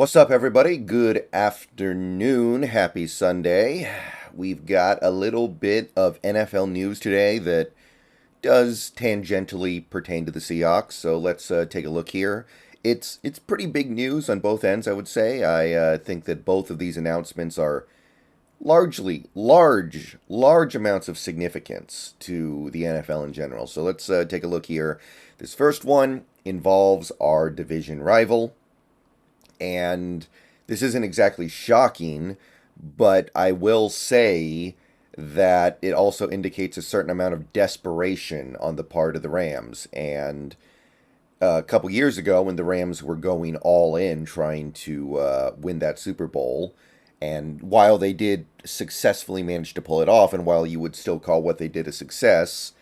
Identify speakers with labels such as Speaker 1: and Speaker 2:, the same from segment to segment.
Speaker 1: What's up, everybody? Good afternoon. Happy Sunday. We've got a little bit of NFL news today that does tangentially pertain to the Seahawks, so let's take a look here. It's pretty big news on both ends, I would say. I think that both of these announcements are largely large amounts of significance to the NFL in general. So let's take a look here. This first one involves our division rival. And this isn't exactly shocking, but I will say that it also indicates a certain amount of desperation on the part of the Rams. And a couple years ago, when the Rams were going all in trying to win that Super Bowl, and while they did successfully manage to pull it off, and while you would still call what they did a success,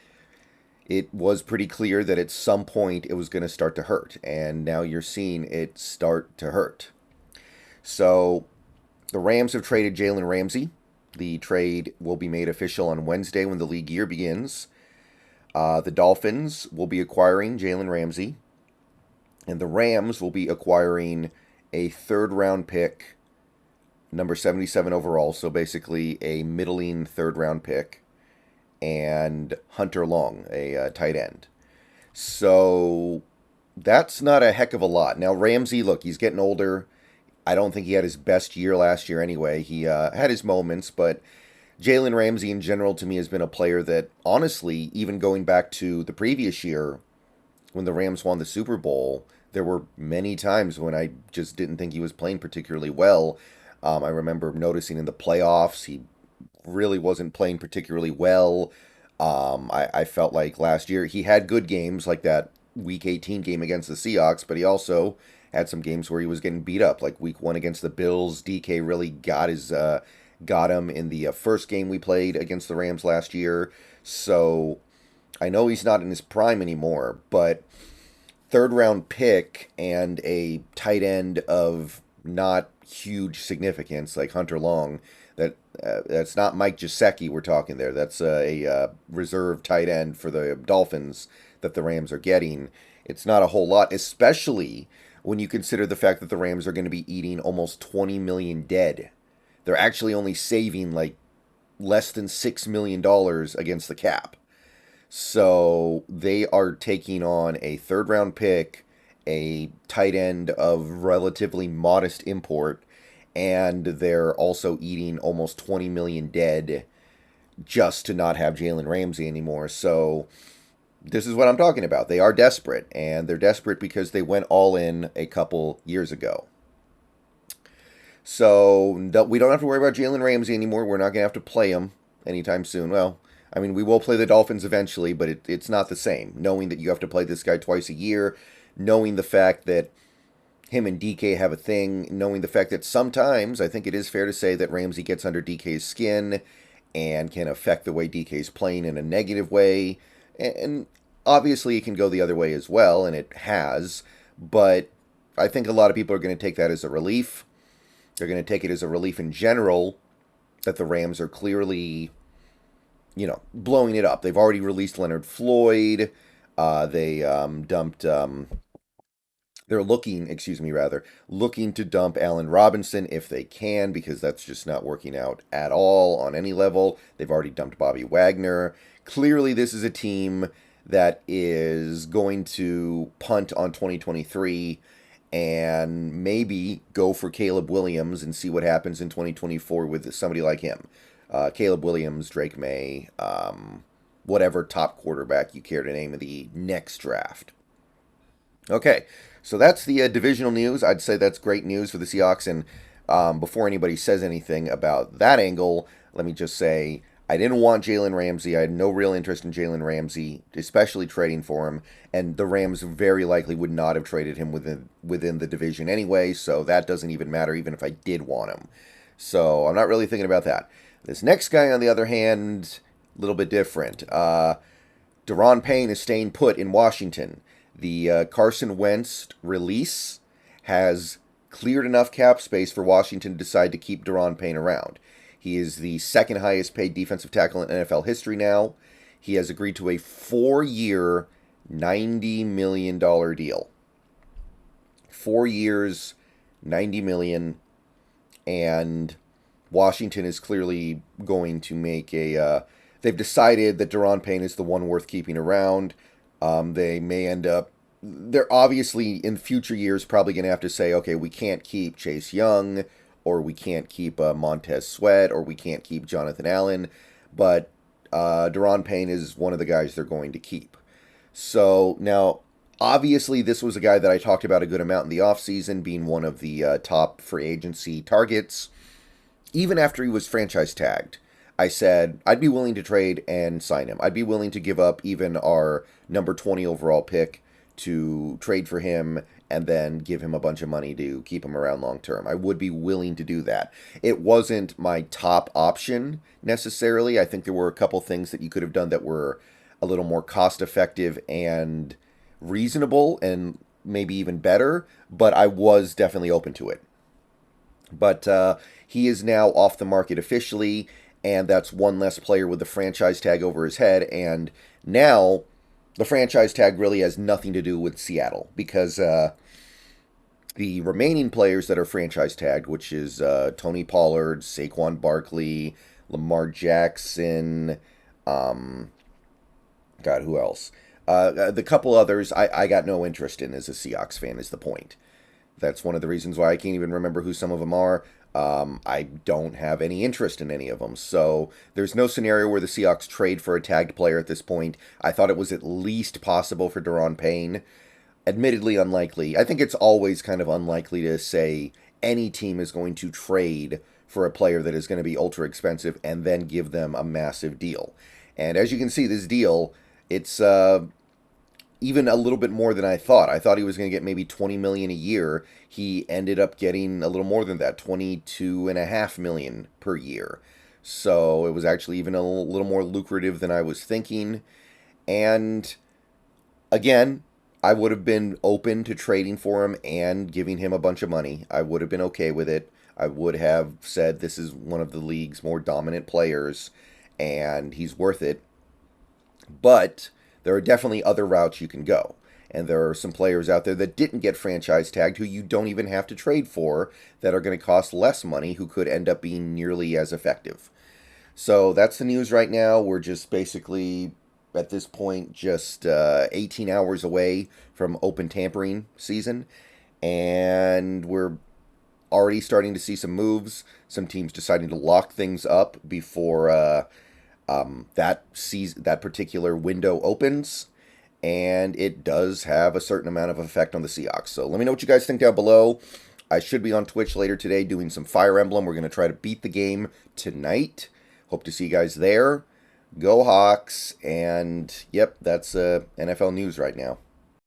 Speaker 1: it was pretty clear that at some point it was going to start to hurt. And now you're seeing it start to hurt. So the Rams have traded Jalen Ramsey. The trade will be made official on Wednesday when the league year begins. The Dolphins will be acquiring Jalen Ramsey. And the Rams will be acquiring a third round pick, number 77 overall. So basically a middling third round pick. And Hunter Long, a tight end. So that's not a heck of a lot. Now, Ramsey, look, he's getting older. I don't think he had his best year last year anyway. He had his moments, but Jalen Ramsey in general to me has been a player that, honestly, even going back to the previous year when the Rams won the Super Bowl, there were many times when I just didn't think he was playing particularly well. I remember noticing in the playoffs he really wasn't playing particularly well. I felt like last year he had good games like that Week 18 game against the Seahawks, but he also had some games where he was getting beat up, like Week 1 against the Bills. DK really got him in the first game we played against the Rams last year. So I know he's not in his prime anymore, but third round pick and a tight end of not huge significance like Hunter Long. That's not Mike Gesicki we're talking there. That's a reserve tight end for the Dolphins that the Rams are getting. It's not a whole lot, especially when you consider the fact that the Rams are going to be eating almost 20 million dead. They're actually only saving like less than $6 million against the cap. So they are taking on a third round pick, a tight end of relatively modest import, and they're also eating almost 20 million dead just to not have Jalen Ramsey anymore. So this is what I'm talking about. They are desperate, and they're desperate because they went all in a couple years ago. So we don't have to worry about Jalen Ramsey anymore. We're not going to have to play him anytime soon. Well, I mean, we will play the Dolphins eventually, but it's not the same. Knowing that you have to play this guy twice a year, knowing the fact that him and DK have a thing, knowing the fact that sometimes I think it is fair to say that Ramsey gets under DK's skin and can affect the way DK's playing in a negative way. And obviously it can go the other way as well, and it has. But I think a lot of people are going to take that as a relief. They're going to take it as a relief in general that the Rams are clearly, blowing it up. They've already released Leonard Floyd. They dumped. They're looking to dump Allen Robinson if they can, because that's just not working out at all on any level. They've already dumped Bobby Wagner. Clearly, this is a team that is going to punt on 2023 and maybe go for Caleb Williams and see what happens in 2024 with somebody like him. Caleb Williams, Drake May, whatever top quarterback you care to name in the next draft. Okay, so that's the divisional news. I'd say that's great news for the Seahawks. And before anybody says anything about that angle, let me just say I didn't want Jalen Ramsey. I had no real interest in Jalen Ramsey, especially trading for him. And the Rams very likely would not have traded him within the division anyway. So that doesn't even matter, even if I did want him. So I'm not really thinking about that. This next guy, on the other hand, a little bit different. Daron Payne is staying put in Washington. The Carson Wentz release has cleared enough cap space for Washington to decide to keep Daron Payne around. He is the second highest paid defensive tackle in NFL history now. He has agreed to a 4-year, $90 million deal. 4 years, $90 million, and Washington is clearly going to make a. They've decided that Daron Payne is the one worth keeping around. They may end up. They're obviously in future years probably going to have to say, okay, we can't keep Chase Young, or we can't keep Montez Sweat, or we can't keep Jonathan Allen, but Daron Payne is one of the guys they're going to keep. So now, obviously, this was a guy that I talked about a good amount in the offseason, being one of the top free agency targets. Even after he was franchise tagged, I said I'd be willing to trade and sign him. I'd be willing to give up even our number 20 overall pick to trade for him and then give him a bunch of money to keep him around long term. I would be willing to do that. It wasn't my top option necessarily. I think there were a couple things that you could have done that were a little more cost effective and reasonable and maybe even better, but I was definitely open to it. But he is now off the market officially, and that's one less player with the franchise tag over his head. And now the franchise tag really has nothing to do with Seattle, because the remaining players that are franchise tagged, which is Tony Pollard, Saquon Barkley, Lamar Jackson, God, who else? The couple others I got no interest in as a Seahawks fan, is the point. That's one of the reasons why I can't even remember who some of them are. I don't have any interest in any of them. So there's no scenario where the Seahawks trade for a tagged player at this point. I thought it was at least possible for Daron Payne. Admittedly unlikely. I think it's always kind of unlikely to say any team is going to trade for a player that is going to be ultra expensive and then give them a massive deal. And as you can see, this deal, it's even a little bit more than I thought. I thought he was going to get maybe $20 million a year. He ended up getting a little more than that, $22.5 million per year. So it was actually even a little more lucrative than I was thinking. And again, I would have been open to trading for him and giving him a bunch of money. I would have been okay with it. I would have said this is one of the league's more dominant players and he's worth it. But there are definitely other routes you can go. And there are some players out there that didn't get franchise tagged who you don't even have to trade for, that are going to cost less money, who could end up being nearly as effective. So that's the news right now. We're just basically, at this point, just 18 hours away from open tampering season. And we're already starting to see some moves. Some teams deciding to lock things up before that particular window opens, and it does have a certain amount of effect on the Seahawks. So let me know what you guys think down below. I should be on Twitch later today doing some Fire Emblem. We're going to try to beat the game tonight. Hope to see you guys there. Go Hawks, and yep, that's NFL news right now.